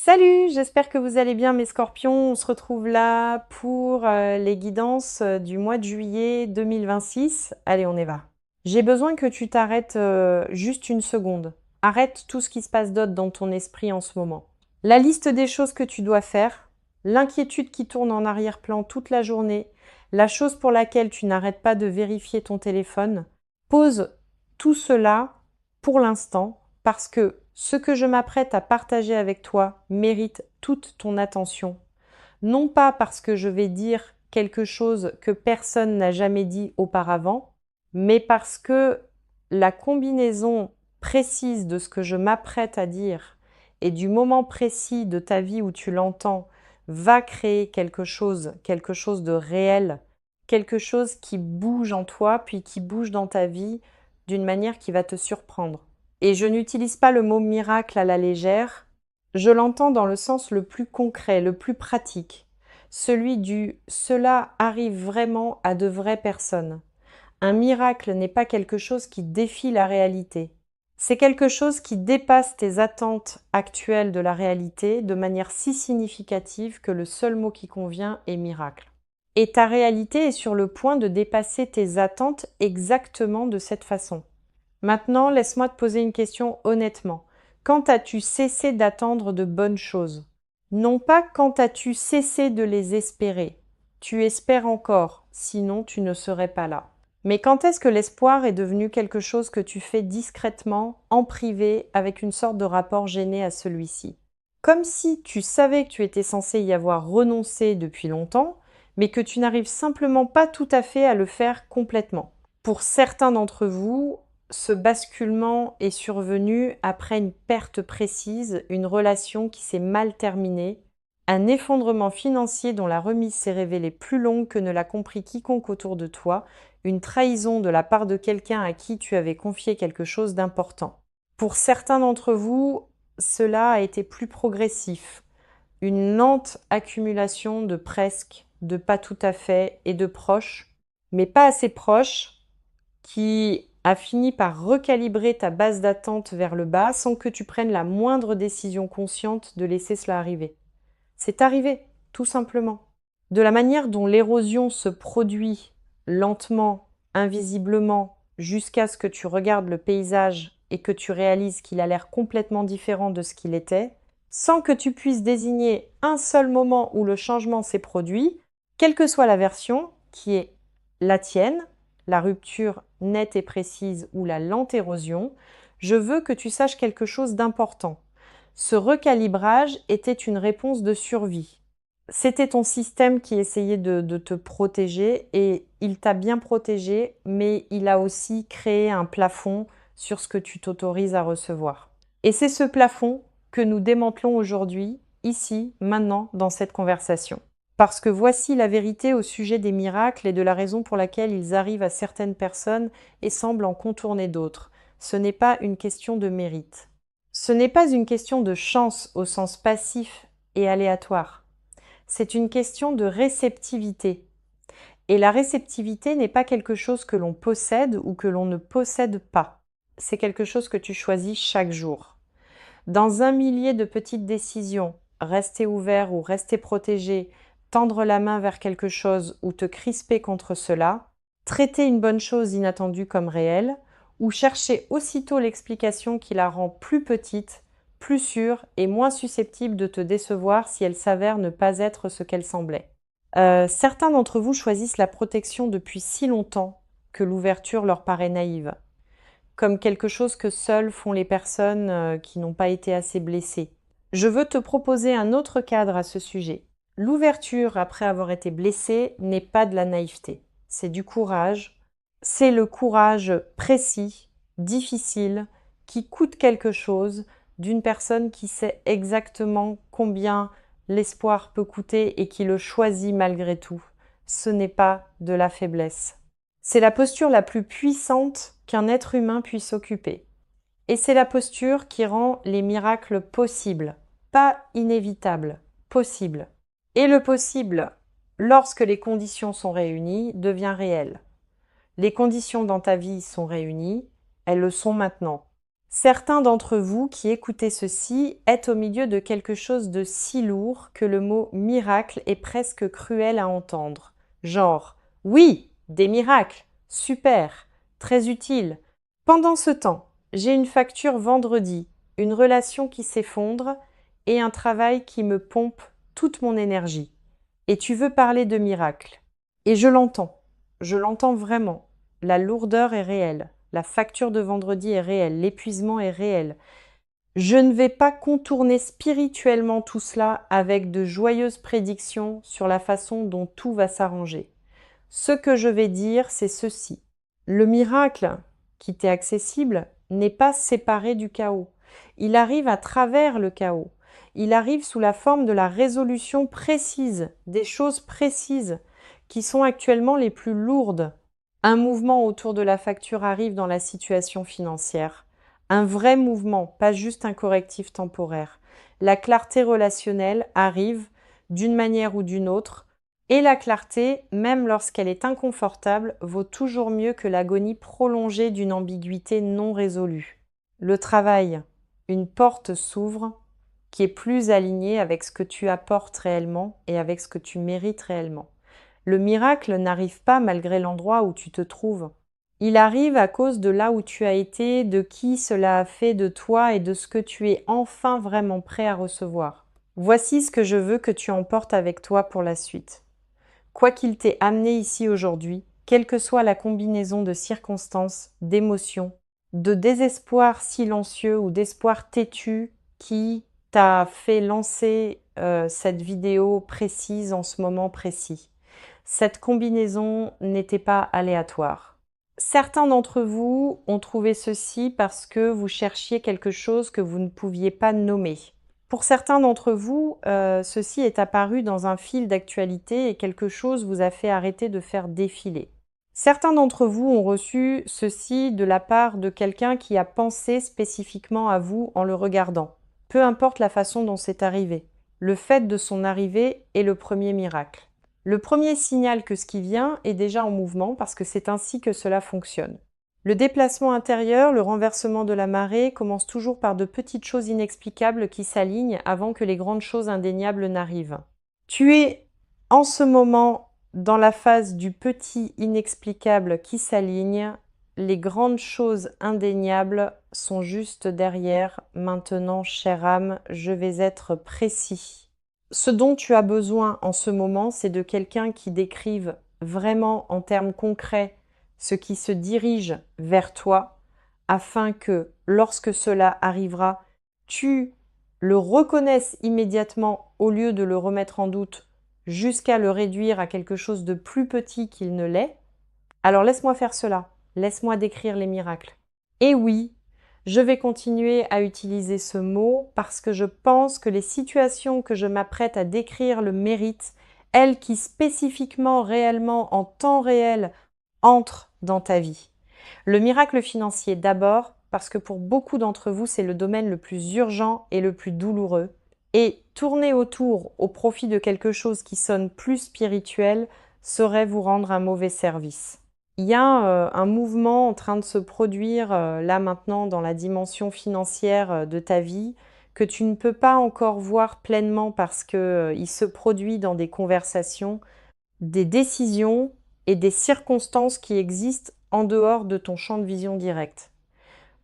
Salut, j'espère que vous allez bien mes scorpions. On se retrouve là pour les guidances du mois de juillet 2026. Allez, on y va. J'ai besoin que tu t'arrêtes juste une seconde. Arrête tout ce qui se passe d'autre dans ton esprit en ce moment. La liste des choses que tu dois faire, l'inquiétude qui tourne en arrière-plan toute la journée, la chose pour laquelle tu n'arrêtes pas de vérifier ton téléphone, pose tout cela pour l'instant parce que ce que je m'apprête à partager avec toi mérite toute ton attention. Non pas parce que je vais dire quelque chose que personne n'a jamais dit auparavant, mais parce que la combinaison précise de ce que je m'apprête à dire et du moment précis de ta vie où tu l'entends va créer quelque chose de réel, quelque chose qui bouge en toi, puis qui bouge dans ta vie d'une manière qui va te surprendre. Et je n'utilise pas le mot miracle à la légère, je l'entends dans le sens le plus concret, le plus pratique, celui du cela arrive vraiment à de vraies personnes. Un miracle n'est pas quelque chose qui défie la réalité. C'est quelque chose qui dépasse tes attentes actuelles de la réalité de manière si significative que le seul mot qui convient est miracle. Et ta réalité est sur le point de dépasser tes attentes exactement de cette façon. Maintenant, laisse-moi te poser une question honnêtement. Quand as-tu cessé d'attendre de bonnes choses? Non pas quand as-tu cessé de les espérer. Tu espères encore, sinon tu ne serais pas là. Mais quand est-ce que l'espoir est devenu quelque chose que tu fais discrètement, en privé, avec une sorte de rapport gêné à celui-ci? Comme si tu savais que tu étais censé y avoir renoncé depuis longtemps, mais que tu n'arrives simplement pas tout à fait à le faire complètement. Pour certains d'entre vous, ce basculement est survenu après une perte précise, une relation qui s'est mal terminée, un effondrement financier dont la remise s'est révélée plus longue que ne l'a compris quiconque autour de toi, une trahison de la part de quelqu'un à qui tu avais confié quelque chose d'important. Pour certains d'entre vous, cela a été plus progressif, une lente accumulation de presque, de pas tout à fait et de proches, mais pas assez proches, qui a fini par recalibrer ta base d'attente vers le bas sans que tu prennes la moindre décision consciente de laisser cela arriver. C'est arrivé, tout simplement. De la manière dont l'érosion se produit lentement, invisiblement, jusqu'à ce que tu regardes le paysage et que tu réalises qu'il a l'air complètement différent de ce qu'il était, sans que tu puisses désigner un seul moment où le changement s'est produit, quelle que soit la version, qui est la tienne, la rupture nette et précise ou la lente érosion, je veux que tu saches quelque chose d'important. Ce recalibrage était une réponse de survie. C'était ton système qui essayait de te protéger et il t'a bien protégé, mais il a aussi créé un plafond sur ce que tu t'autorises à recevoir. Et c'est ce plafond que nous démantelons aujourd'hui, ici, maintenant, dans cette conversation. Parce que voici la vérité au sujet des miracles et de la raison pour laquelle ils arrivent à certaines personnes et semblent en contourner d'autres. Ce n'est pas une question de mérite. Ce n'est pas une question de chance au sens passif et aléatoire. C'est une question de réceptivité. Et la réceptivité n'est pas quelque chose que l'on possède ou que l'on ne possède pas. C'est quelque chose que tu choisis chaque jour. Dans un millier de petites décisions, rester ouvert ou rester protégé, tendre la main vers quelque chose ou te crisper contre cela, traiter une bonne chose inattendue comme réelle, ou chercher aussitôt l'explication qui la rend plus petite, plus sûre et moins susceptible de te décevoir si elle s'avère ne pas être ce qu'elle semblait. Certains d'entre vous choisissent la protection depuis si longtemps que l'ouverture leur paraît naïve, comme quelque chose que seules font les personnes qui n'ont pas été assez blessées. Je veux te proposer un autre cadre à ce sujet. L'ouverture après avoir été blessé n'est pas de la naïveté, c'est du courage. C'est le courage précis, difficile, qui coûte quelque chose d'une personne qui sait exactement combien l'espoir peut coûter et qui le choisit malgré tout. Ce n'est pas de la faiblesse. C'est la posture la plus puissante qu'un être humain puisse occuper. Et c'est la posture qui rend les miracles possibles, pas inévitables, possibles. Et le possible, lorsque les conditions sont réunies, devient réel. Les conditions dans ta vie sont réunies, elles le sont maintenant. Certains d'entre vous qui écoutez ceci êtes au milieu de quelque chose de si lourd que le mot miracle est presque cruel à entendre. Genre, oui, des miracles, super, très utile. Pendant ce temps, j'ai une facture vendredi, une relation qui s'effondre et un travail qui me pompe toute mon énergie. Et tu veux parler de miracle. Et je l'entends vraiment. La lourdeur est réelle. La facture de vendredi est réelle, l'épuisement est réel. Je ne vais pas contourner spirituellement tout cela avec de joyeuses prédictions sur la façon dont tout va s'arranger. Ce que je vais dire, c'est ceci. Le miracle qui t'est accessible n'est pas séparé du chaos. Il arrive à travers le chaos. Il arrive sous la forme de la résolution précise, des choses précises, qui sont actuellement les plus lourdes. Un mouvement autour de la facture arrive dans la situation financière. Un vrai mouvement, pas juste un correctif temporaire. La clarté relationnelle arrive d'une manière ou d'une autre, et la clarté, même lorsqu'elle est inconfortable, vaut toujours mieux que l'agonie prolongée d'une ambiguïté non résolue. Le travail, une porte s'ouvre qui est plus alignée avec ce que tu apportes réellement et avec ce que tu mérites réellement. Le miracle n'arrive pas malgré l'endroit où tu te trouves. Il arrive à cause de là où tu as été, de qui cela a fait de toi et de ce que tu es enfin vraiment prêt à recevoir. Voici ce que je veux que tu emportes avec toi pour la suite. Quoi qu'il t'ait amené ici aujourd'hui, quelle que soit la combinaison de circonstances, d'émotions, de désespoir silencieux ou d'espoir têtu qui t'a fait lancer cette vidéo précise en ce moment précis. Cette combinaison n'était pas aléatoire. Certains d'entre vous ont trouvé ceci parce que vous cherchiez quelque chose que vous ne pouviez pas nommer. Pour certains d'entre vous, ceci est apparu dans un fil d'actualité et quelque chose vous a fait arrêter de faire défiler. Certains d'entre vous ont reçu ceci de la part de quelqu'un qui a pensé spécifiquement à vous en le regardant. Peu importe la façon dont c'est arrivé. Le fait de son arrivée est le premier miracle. Le premier signal que ce qui vient est déjà en mouvement parce que c'est ainsi que cela fonctionne. Le déplacement intérieur, le renversement de la marée commence toujours par de petites choses inexplicables qui s'alignent avant que les grandes choses indéniables n'arrivent. Tu es en ce moment dans la phase du petit inexplicable qui s'aligne. Les grandes choses indéniables sont juste derrière. Maintenant, chère âme, je vais être précis. Ce dont tu as besoin en ce moment, c'est de quelqu'un qui décrive vraiment en termes concrets ce qui se dirige vers toi, afin que, lorsque cela arrivera, tu le reconnaisses immédiatement au lieu de le remettre en doute jusqu'à le réduire à quelque chose de plus petit qu'il ne l'est. Alors laisse-moi faire cela, laisse-moi décrire les miracles. Et oui, je vais continuer à utiliser ce mot parce que je pense que les situations que je m'apprête à décrire le méritent, elles qui spécifiquement, réellement, en temps réel, entrent dans ta vie. Le miracle financier d'abord, parce que pour beaucoup d'entre vous, c'est le domaine le plus urgent et le plus douloureux. Et tourner autour au profit de quelque chose qui sonne plus spirituel serait vous rendre un mauvais service. Il y a un mouvement en train de se produire là maintenant dans la dimension financière de ta vie que tu ne peux pas encore voir pleinement parce qu'il se produit dans des conversations, des décisions et des circonstances qui existent en dehors de ton champ de vision direct.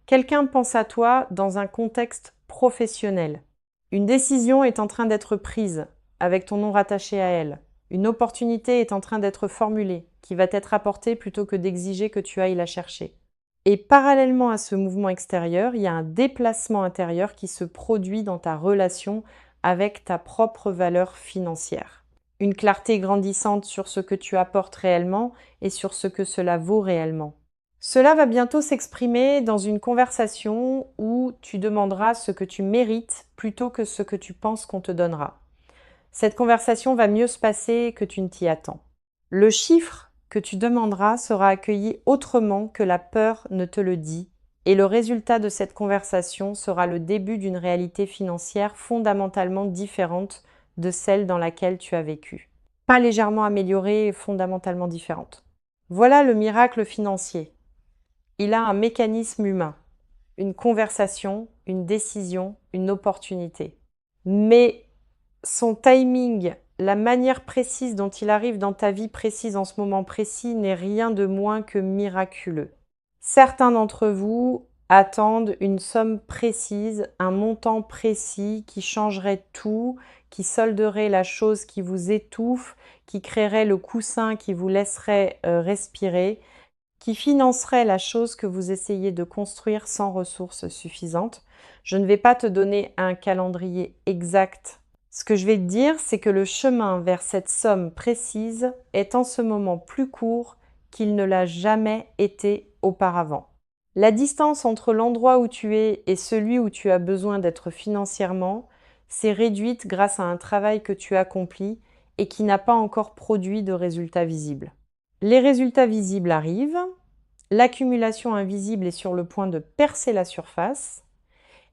Quelqu'un pense à toi dans un contexte professionnel. Une décision est en train d'être prise avec ton nom rattaché à elle. Une opportunité est en train d'être formulée qui va t'être apportée plutôt que d'exiger que tu ailles la chercher. Et parallèlement à ce mouvement extérieur, il y a un déplacement intérieur qui se produit dans ta relation avec ta propre valeur financière. Une clarté grandissante sur ce que tu apportes réellement et sur ce que cela vaut réellement. Cela va bientôt s'exprimer dans une conversation où tu demanderas ce que tu mérites plutôt que ce que tu penses qu'on te donnera. Cette conversation va mieux se passer que tu ne t'y attends. Le chiffre que tu demanderas sera accueilli autrement que la peur ne te le dit, et le résultat de cette conversation sera le début d'une réalité financière fondamentalement différente de celle dans laquelle tu as vécu. Pas légèrement améliorée, fondamentalement différente. Voilà le miracle financier. Il a un mécanisme humain. une conversation, une décision, une opportunité. Mais son timing, la manière précise dont il arrive dans ta vie précise en ce moment précis n'est rien de moins que miraculeux. Certains d'entre vous attendent une somme précise, un montant précis qui changerait tout, qui solderait la chose qui vous étouffe, qui créerait le coussin qui vous laisserait respirer, qui financerait la chose que vous essayez de construire sans ressources suffisantes. Je ne vais pas te donner un calendrier exact. Ce que je vais te dire, c'est que le chemin vers cette somme précise est en ce moment plus court qu'il ne l'a jamais été auparavant. La distance entre l'endroit où tu es et celui où tu as besoin d'être financièrement s'est réduite grâce à un travail que tu accomplis et qui n'a pas encore produit de résultats visibles. Les résultats visibles arrivent, l'accumulation invisible est sur le point de percer la surface,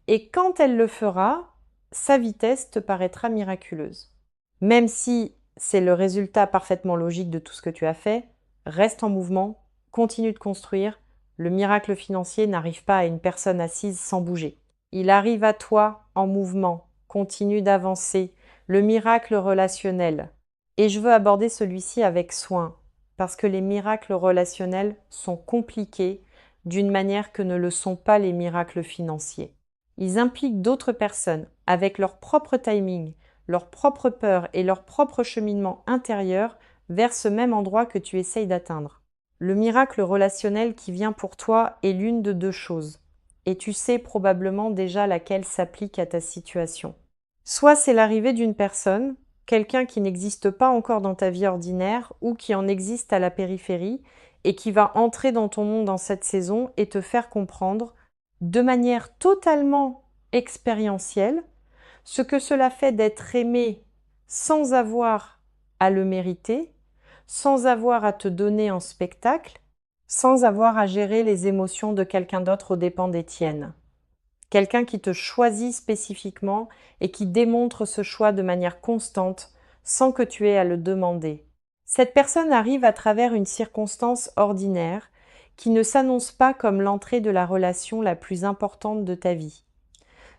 et quand elle le fera, sa vitesse te paraîtra miraculeuse. Même si c'est le résultat parfaitement logique de tout ce que tu as fait, reste en mouvement, continue de construire. Le miracle financier n'arrive pas à une personne assise sans bouger. Il arrive à toi en mouvement, continue d'avancer. Le miracle relationnel. Et je veux aborder celui-ci avec soin, parce que les miracles relationnels sont compliqués d'une manière que ne le sont pas les miracles financiers. Ils impliquent d'autres personnes avec leur propre timing, leur propre peur et leur propre cheminement intérieur vers ce même endroit que tu essayes d'atteindre. Le miracle relationnel qui vient pour toi est l'une de deux choses, et tu sais probablement déjà laquelle s'applique à ta situation. Soit c'est l'arrivée d'une personne, quelqu'un qui n'existe pas encore dans ta vie ordinaire ou qui en existe à la périphérie et qui va entrer dans ton monde en cette saison et te faire comprendre de manière totalement expérientielle ce que cela fait d'être aimé sans avoir à le mériter, sans avoir à te donner en spectacle, sans avoir à gérer les émotions de quelqu'un d'autre aux dépens des tiennes. Quelqu'un qui te choisit spécifiquement et qui démontre ce choix de manière constante sans que tu aies à le demander. Cette personne arrive à travers une circonstance ordinaire qui ne s'annonce pas comme l'entrée de la relation la plus importante de ta vie.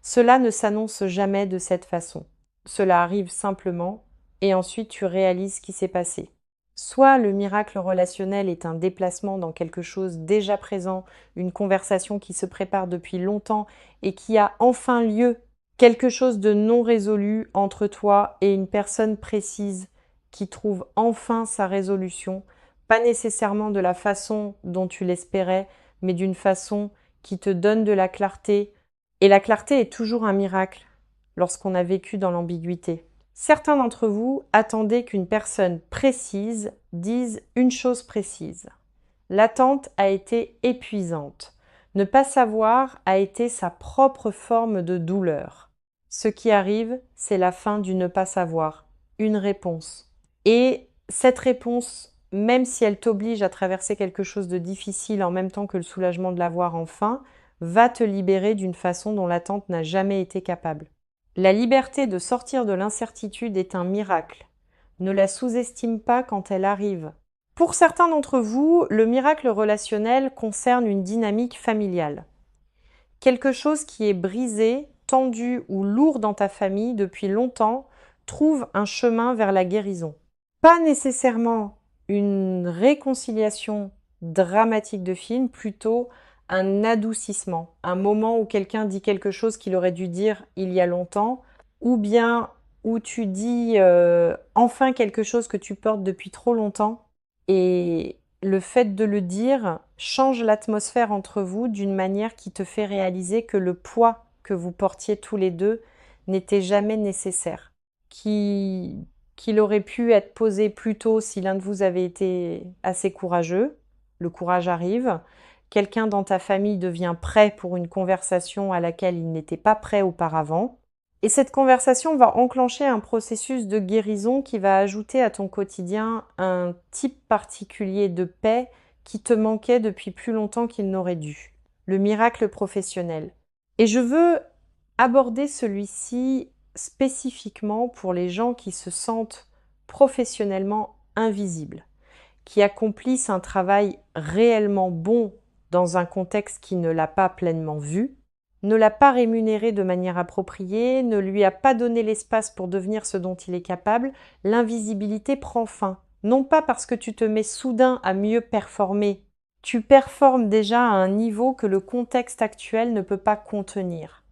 Cela ne s'annonce jamais de cette façon. Cela arrive simplement et ensuite tu réalises ce qui s'est passé. Soit le miracle relationnel est un déplacement dans quelque chose déjà présent, une conversation qui se prépare depuis longtemps et qui a enfin lieu, quelque chose de non résolu entre toi et une personne précise qui trouve enfin sa résolution, pas nécessairement de la façon dont tu l'espérais, mais d'une façon qui te donne de la clarté. Et la clarté est toujours un miracle lorsqu'on a vécu dans l'ambiguïté. Certains d'entre vous attendaient qu'une personne précise dise une chose précise. L'attente a été épuisante. Ne pas savoir a été sa propre forme de douleur. Ce qui arrive, c'est la fin du ne pas savoir, une réponse. Et cette réponse, même si elle t'oblige à traverser quelque chose de difficile en même temps que le soulagement de l'avoir enfin, va te libérer d'une façon dont l'attente n'a jamais été capable. La liberté de sortir de l'incertitude est un miracle. Ne la sous-estime pas quand elle arrive. Pour certains d'entre vous, le miracle relationnel concerne une dynamique familiale. Quelque chose qui est brisé, tendu ou lourd dans ta famille depuis longtemps trouve un chemin vers la guérison. Pas nécessairement une réconciliation dramatique de film, plutôt un adoucissement, un moment où quelqu'un dit quelque chose qu'il aurait dû dire il y a longtemps, ou bien où tu dis enfin quelque chose que tu portes depuis trop longtemps, et le fait de le dire change l'atmosphère entre vous d'une manière qui te fait réaliser que le poids que vous portiez tous les deux n'était jamais nécessaire, qu'il aurait pu être posé plus tôt si l'un de vous avait été assez courageux. Le courage arrive. Quelqu'un dans ta famille devient prêt pour une conversation à laquelle il n'était pas prêt auparavant. Et cette conversation va enclencher un processus de guérison qui va ajouter à ton quotidien un type particulier de paix qui te manquait depuis plus longtemps qu'il n'aurait dû. Le miracle professionnel. Et je veux aborder celui-ci spécifiquement pour les gens qui se sentent professionnellement invisibles, qui accomplissent un travail réellement bon dans un contexte qui ne l'a pas pleinement vu, ne l'a pas rémunéré de manière appropriée, ne lui a pas donné l'espace pour devenir ce dont il est capable, l'invisibilité prend fin. Non pas parce que tu te mets soudain à mieux performer, tu performes déjà à un niveau que le contexte actuel ne peut pas contenir.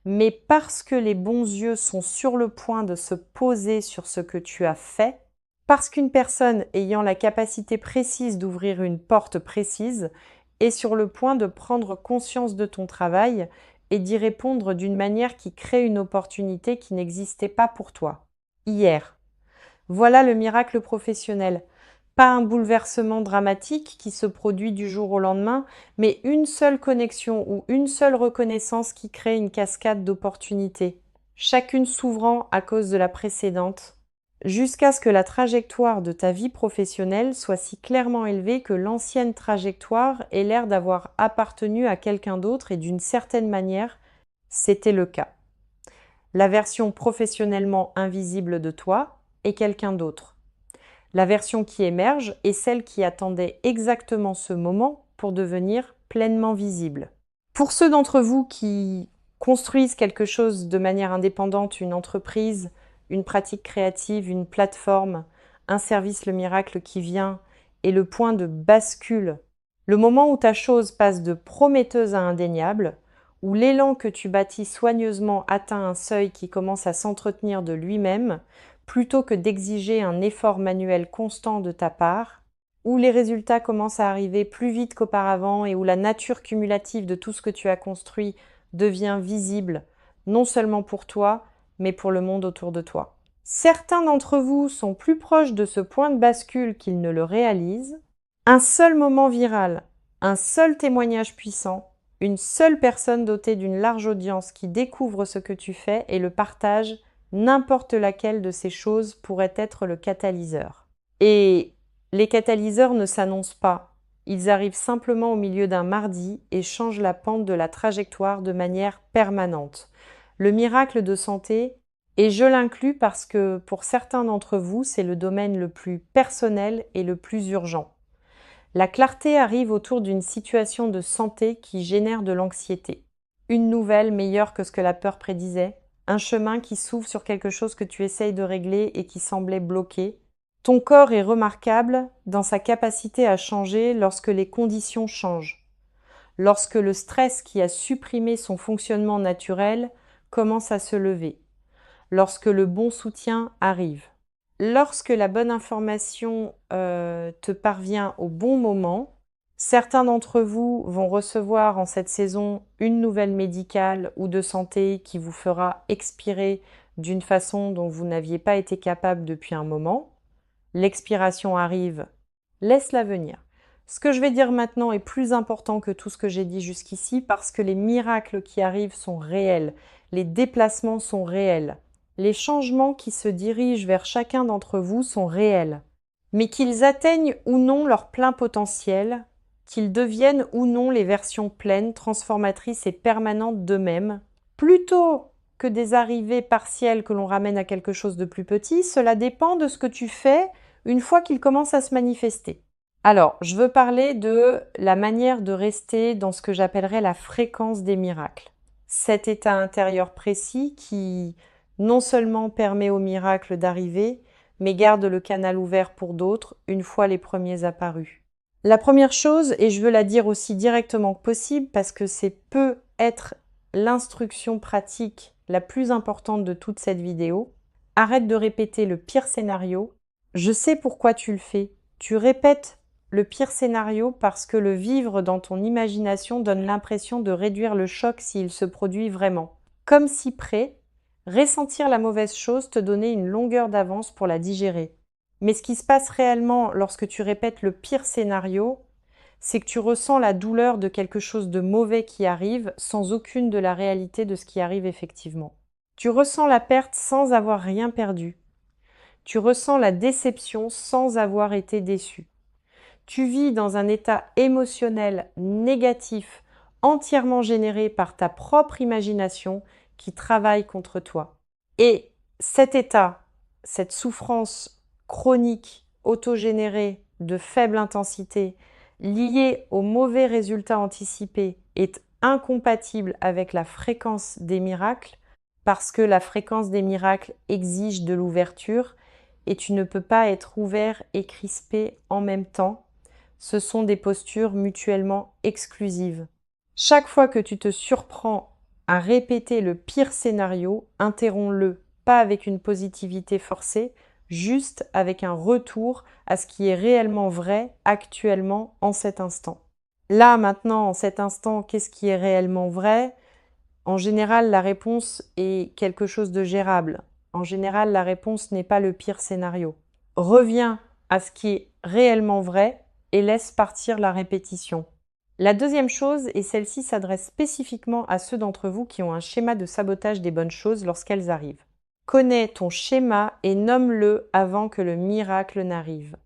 Mais parce que les bons yeux sont sur le point de se poser sur ce que tu as fait, parce qu'une personne ayant la capacité précise d'ouvrir une porte précise est sur le point de prendre conscience de ton travail et d'y répondre d'une manière qui crée une opportunité qui n'existait pas pour toi. Hier. Voilà le miracle professionnel. Pas un bouleversement dramatique qui se produit du jour au lendemain, mais une seule connexion ou une seule reconnaissance qui crée une cascade d'opportunités, chacune s'ouvrant à cause de la précédente, jusqu'à ce que la trajectoire de ta vie professionnelle soit si clairement élevée que l'ancienne trajectoire ait l'air d'avoir appartenu à quelqu'un d'autre et d'une certaine manière, c'était le cas. La version professionnellement invisible de toi est quelqu'un d'autre. La version qui émerge est celle qui attendait exactement ce moment pour devenir pleinement visible. Pour ceux d'entre vous qui construisent quelque chose de manière indépendante, une entreprise, une pratique créative, une plateforme, un service Le Miracle qui vient et le point de bascule, le moment où ta chose passe de prometteuse à indéniable, où l'élan que tu bâtis soigneusement atteint un seuil qui commence à s'entretenir de lui-même, plutôt que d'exiger un effort manuel constant de ta part, où les résultats commencent à arriver plus vite qu'auparavant et où la nature cumulative de tout ce que tu as construit devient visible, non seulement pour toi, mais pour le monde autour de toi. Certains d'entre vous sont plus proches de ce point de bascule qu'ils ne le réalisent. Un seul moment viral, un seul témoignage puissant, une seule personne dotée d'une large audience qui découvre ce que tu fais et le partage, n'importe laquelle de ces choses pourrait être le catalyseur. Et les catalyseurs ne s'annoncent pas. Ils arrivent simplement au milieu d'un mardi et changent la pente de la trajectoire de manière permanente. Le miracle de santé, et je l'inclus parce que pour certains d'entre vous, c'est le domaine le plus personnel et le plus urgent. La clarté arrive autour d'une situation de santé qui génère de l'anxiété. Une nouvelle meilleure que ce que la peur prédisait, un chemin qui s'ouvre sur quelque chose que tu essayes de régler et qui semblait bloqué. Ton corps est remarquable dans sa capacité à changer lorsque les conditions changent, lorsque le stress qui a supprimé son fonctionnement naturel commence à se lever, lorsque le bon soutien arrive. Lorsque la bonne information te parvient au bon moment, certains d'entre vous vont recevoir en cette saison une nouvelle médicale ou de santé qui vous fera expirer d'une façon dont vous n'aviez pas été capable depuis un moment. L'expiration arrive, laisse-la venir. Ce que je vais dire maintenant est plus important que tout ce que j'ai dit jusqu'ici parce que les miracles qui arrivent sont réels, les déplacements sont réels. Les changements qui se dirigent vers chacun d'entre vous sont réels. Mais qu'ils atteignent ou non leur plein potentiel, qu'ils deviennent ou non les versions pleines, transformatrices et permanentes d'eux-mêmes, plutôt que des arrivées partielles que l'on ramène à quelque chose de plus petit, cela dépend de ce que tu fais une fois qu'ils commencent à se manifester. Alors, je veux parler de la manière de rester dans ce que j'appellerais la fréquence des miracles. Cet état intérieur précis qui non seulement permet aux miracles d'arriver, mais garde le canal ouvert pour d'autres une fois les premiers apparus. La première chose, et je veux la dire aussi directement que possible parce que c'est peut être l'instruction pratique la plus importante de toute cette vidéo, arrête de répéter le pire scénario. Je sais pourquoi tu le fais. Tu répètes le pire scénario parce que le vivre dans ton imagination donne l'impression de réduire le choc s'il se produit vraiment. Comme si prêt, ressentir la mauvaise chose te donnait une longueur d'avance pour la digérer. Mais ce qui se passe réellement lorsque tu répètes le pire scénario, c'est que tu ressens la douleur de quelque chose de mauvais qui arrive sans aucune de la réalité de ce qui arrive effectivement. Tu ressens la perte sans avoir rien perdu. Tu ressens la déception sans avoir été déçu. Tu vis dans un état émotionnel négatif, entièrement généré par ta propre imagination qui travaille contre toi. Et cet état, cette souffrance chronique, autogénérée, de faible intensité, lié aux mauvais résultats anticipés est incompatible avec la fréquence des miracles parce que la fréquence des miracles exige de l'ouverture et tu ne peux pas être ouvert et crispé en même temps. Ce sont des postures mutuellement exclusives. Chaque fois que tu te surprends à répéter le pire scénario, interromps-le, pas avec une positivité forcée, juste avec un retour à ce qui est réellement vrai actuellement en cet instant. Là, maintenant, en cet instant, qu'est-ce qui est réellement vrai? En général, la réponse est quelque chose de gérable. En général, la réponse n'est pas le pire scénario. Reviens à ce qui est réellement vrai et laisse partir la répétition. La deuxième chose, et celle-ci s'adresse spécifiquement à ceux d'entre vous qui ont un schéma de sabotage des bonnes choses lorsqu'elles arrivent. Connais ton schéma et nomme-le avant que le miracle n'arrive.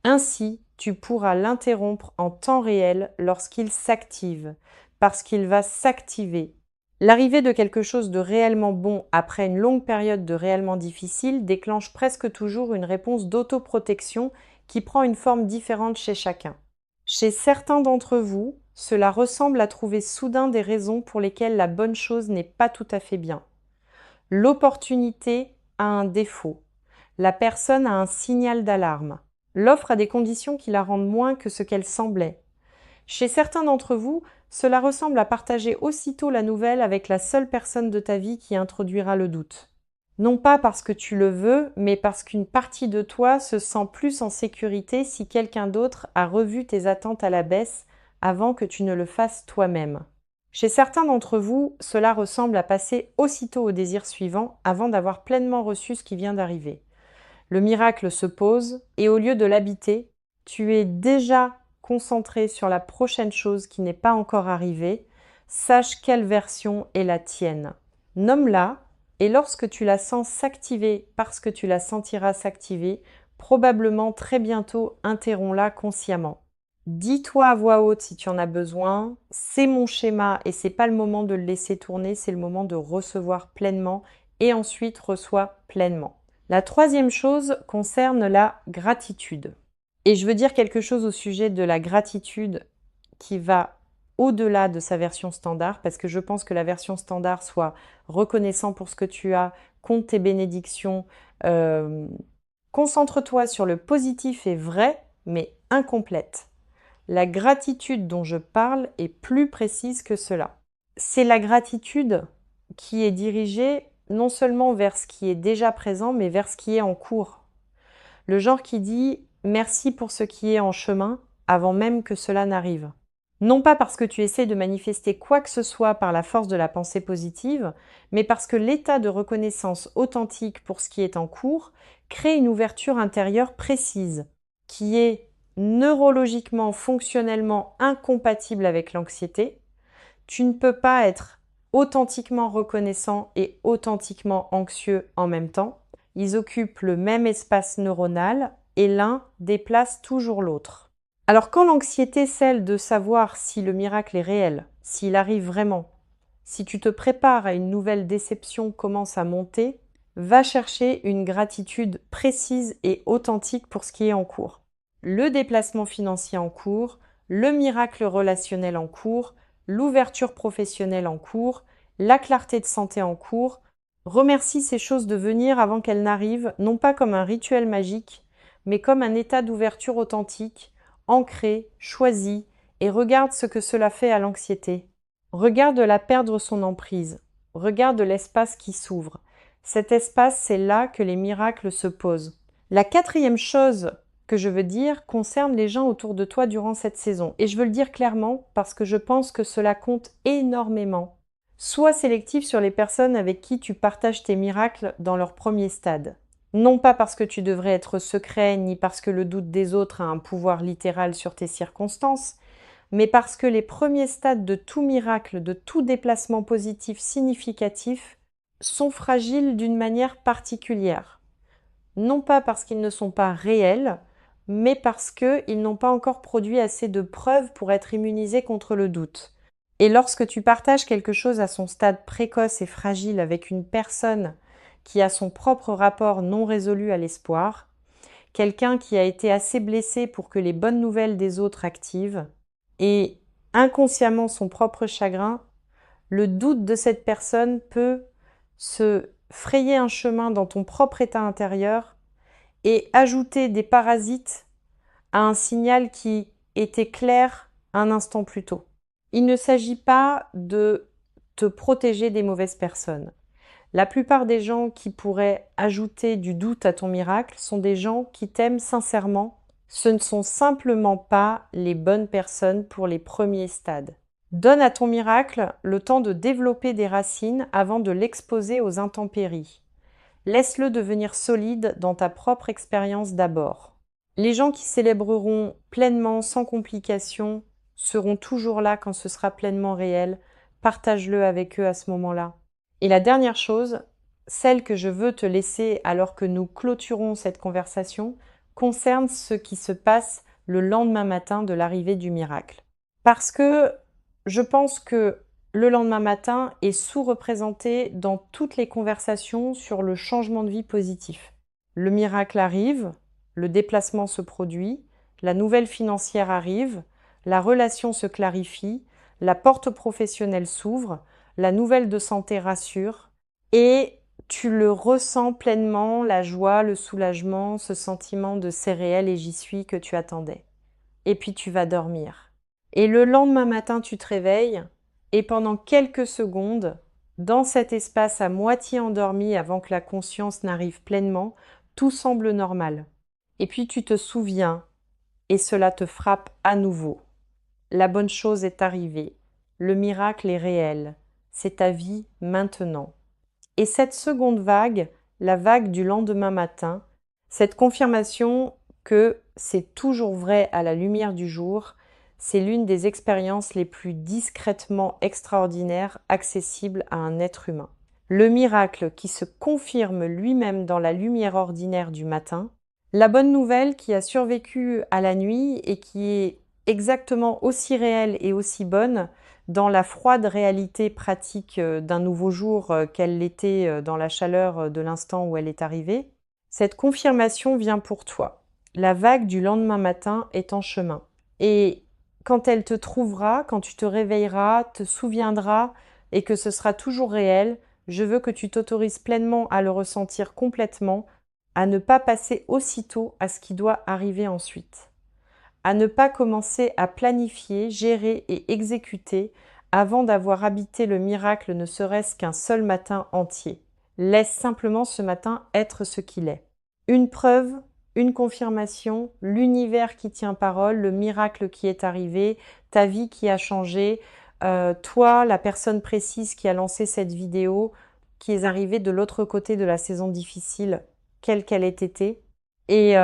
Ainsi, tu pourras l'interrompre en temps réel lorsqu'il s'active, parce qu'il va s'activer. L'arrivée de quelque chose de réellement bon après une longue période de réellement difficile déclenche presque toujours une réponse d'autoprotection qui prend une forme différente chez chacun. Chez certains d'entre vous, cela ressemble à trouver soudain des raisons pour lesquelles la bonne chose n'est pas tout à fait bien. L'opportunité a un défaut. La personne a un signal d'alarme. L'offre a des conditions qui la rendent moins que ce qu'elle semblait. Chez certains d'entre vous, cela ressemble à partager aussitôt la nouvelle avec la seule personne de ta vie qui introduira le doute. Non pas parce que tu le veux, mais parce qu'une partie de toi se sent plus en sécurité si quelqu'un d'autre a revu tes attentes à la baisse avant que tu ne le fasses toi-même. Chez certains d'entre vous, cela ressemble à passer aussitôt au désir suivant avant d'avoir pleinement reçu ce qui vient d'arriver. Le miracle se pose et au lieu de l'habiter, tu es déjà concentré sur la prochaine chose qui n'est pas encore arrivée. Sache quelle version est la tienne. Nomme-la et lorsque tu la sens s'activer parce que tu la sentiras s'activer, probablement très bientôt interromps-la consciemment. Dis-toi à voix haute si tu en as besoin, c'est mon schéma et c'est pas le moment de le laisser tourner, c'est le moment de recevoir pleinement et ensuite reçois pleinement. La troisième chose concerne la gratitude. Et je veux dire quelque chose au sujet de la gratitude qui va au-delà de sa version standard, parce que je pense que la version standard soit reconnaissant pour ce que tu as, compte tes bénédictions, concentre-toi sur le positif et vrai, mais incomplète. La gratitude dont je parle est plus précise que cela. C'est la gratitude qui est dirigée non seulement vers ce qui est déjà présent, mais vers ce qui est en cours. Le genre qui dit « merci pour ce qui est en chemin » avant même que cela n'arrive. Non pas parce que tu essaies de manifester quoi que ce soit par la force de la pensée positive, mais parce que l'état de reconnaissance authentique pour ce qui est en cours crée une ouverture intérieure précise, qui est neurologiquement, fonctionnellement incompatible avec l'anxiété. Tu ne peux pas être authentiquement reconnaissant et authentiquement anxieux en même temps. Ils occupent le même espace neuronal et l'un déplace toujours l'autre. Alors quand l'anxiété celle de savoir si le miracle est réel, s'il arrive vraiment, si tu te prépares à une nouvelle déception commence à monter, va chercher une gratitude précise et authentique pour ce qui est en cours. Le déplacement financier en cours, le miracle relationnel en cours, l'ouverture professionnelle en cours, la clarté de santé en cours. Remercie ces choses de venir avant qu'elles n'arrivent, non pas comme un rituel magique, mais comme un état d'ouverture authentique, ancré, choisi, et regarde ce que cela fait à l'anxiété. Regarde-la perdre son emprise. Regarde l'espace qui s'ouvre. Cet espace, c'est là que les miracles se posent. La quatrième chose que je veux dire concerne les gens autour de toi durant cette saison. Et je veux le dire clairement parce que je pense que cela compte énormément. Sois sélectif sur les personnes avec qui tu partages tes miracles dans leur premier stade. Non pas parce que tu devrais être secret, ni parce que le doute des autres a un pouvoir littéral sur tes circonstances, mais parce que les premiers stades de tout miracle, de tout déplacement positif significatif, sont fragiles d'une manière particulière. Non pas parce qu'ils ne sont pas réels, mais parce qu'ils n'ont pas encore produit assez de preuves pour être immunisés contre le doute. Et lorsque tu partages quelque chose à son stade précoce et fragile avec une personne qui a son propre rapport non résolu à l'espoir, quelqu'un qui a été assez blessé pour que les bonnes nouvelles des autres activent, et inconsciemment son propre chagrin, le doute de cette personne peut se frayer un chemin dans ton propre état intérieur et ajouter des parasites à un signal qui était clair un instant plus tôt. Il ne s'agit pas de te protéger des mauvaises personnes. La plupart des gens qui pourraient ajouter du doute à ton miracle sont des gens qui t'aiment sincèrement. Ce ne sont simplement pas les bonnes personnes pour les premiers stades. Donne à ton miracle le temps de développer des racines avant de l'exposer aux intempéries. Laisse-le devenir solide dans ta propre expérience d'abord. Les gens qui célébreront pleinement, sans complications, seront toujours là quand ce sera pleinement réel. Partage-le avec eux à ce moment-là. Et la dernière chose, celle que je veux te laisser alors que nous clôturons cette conversation, concerne ce qui se passe le lendemain matin de l'arrivée du miracle. Parce que je pense que le lendemain matin est sous-représenté dans toutes les conversations sur le changement de vie positif. Le miracle arrive, le déplacement se produit, la nouvelle financière arrive, la relation se clarifie, la porte professionnelle s'ouvre, la nouvelle de santé rassure et tu le ressens pleinement, la joie, le soulagement, ce sentiment de c'est réel et j'y suis que tu attendais. Et puis tu vas dormir. Et le lendemain matin, tu te réveilles et pendant quelques secondes, dans cet espace à moitié endormi avant que la conscience n'arrive pleinement, tout semble normal. Et puis tu te souviens et cela te frappe à nouveau. La bonne chose est arrivée. Le miracle est réel. C'est ta vie maintenant. Et cette seconde vague, la vague du lendemain matin, cette confirmation que c'est toujours vrai à la lumière du jour, c'est l'une des expériences les plus discrètement extraordinaires accessibles à un être humain. Le miracle qui se confirme lui-même dans la lumière ordinaire du matin, la bonne nouvelle qui a survécu à la nuit et qui est exactement aussi réelle et aussi bonne dans la froide réalité pratique d'un nouveau jour qu'elle l'était dans la chaleur de l'instant où elle est arrivée, cette confirmation vient pour toi. La vague du lendemain matin est en chemin. Et quand elle te trouvera, quand tu te réveilleras, te souviendras et que ce sera toujours réel, je veux que tu t'autorises pleinement à le ressentir complètement, à ne pas passer aussitôt à ce qui doit arriver ensuite, à ne pas commencer à planifier, gérer et exécuter avant d'avoir habité le miracle ne serait-ce qu'un seul matin entier. Laisse simplement ce matin être ce qu'il est. Une preuve, une confirmation, l'univers qui tient parole, le miracle qui est arrivé, ta vie qui a changé, toi, la personne précise qui a lancé cette vidéo, qui est arrivée de l'autre côté de la saison difficile, quelle qu'elle ait été, et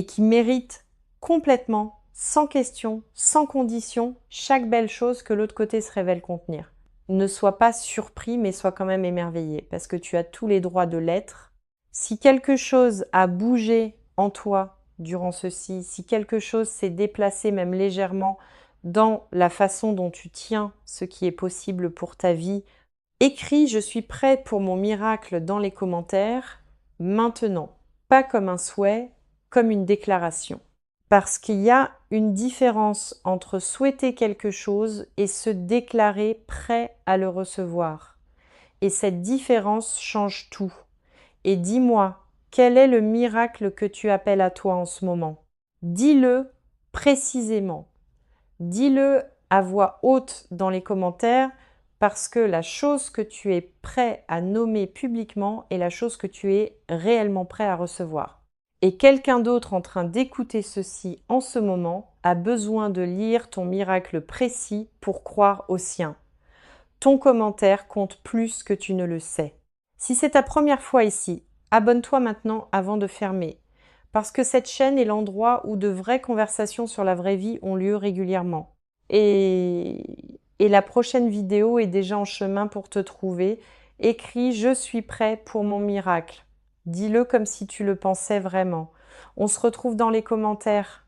qui mérite complètement, sans question, sans condition, chaque belle chose que l'autre côté se révèle contenir. Ne sois pas surpris, mais sois quand même émerveillé, parce que tu as tous les droits de l'être. Si quelque chose a bougé en toi durant ceci, si quelque chose s'est déplacé même légèrement dans la façon dont tu tiens ce qui est possible pour ta vie, écris « Je suis prête pour mon miracle » dans les commentaires, maintenant, pas comme un souhait, comme une déclaration. Parce qu'il y a une différence entre souhaiter quelque chose et se déclarer prêt à le recevoir. Et cette différence change tout. Et dis-moi, quel est le miracle que tu appelles à toi en ce moment? Dis-le précisément. Dis-le à voix haute dans les commentaires parce que la chose que tu es prêt à nommer publiquement est la chose que tu es réellement prêt à recevoir. Et quelqu'un d'autre en train d'écouter ceci en ce moment a besoin de lire ton miracle précis pour croire au sien. Ton commentaire compte plus que tu ne le sais. Si c'est ta première fois ici, abonne-toi maintenant avant de fermer, parce que cette chaîne est l'endroit où de vraies conversations sur la vraie vie ont lieu régulièrement. Et la prochaine vidéo est déjà en chemin pour te trouver. Écris « Je suis prêt pour mon miracle ». Dis-le comme si tu le pensais vraiment. On se retrouve dans les commentaires.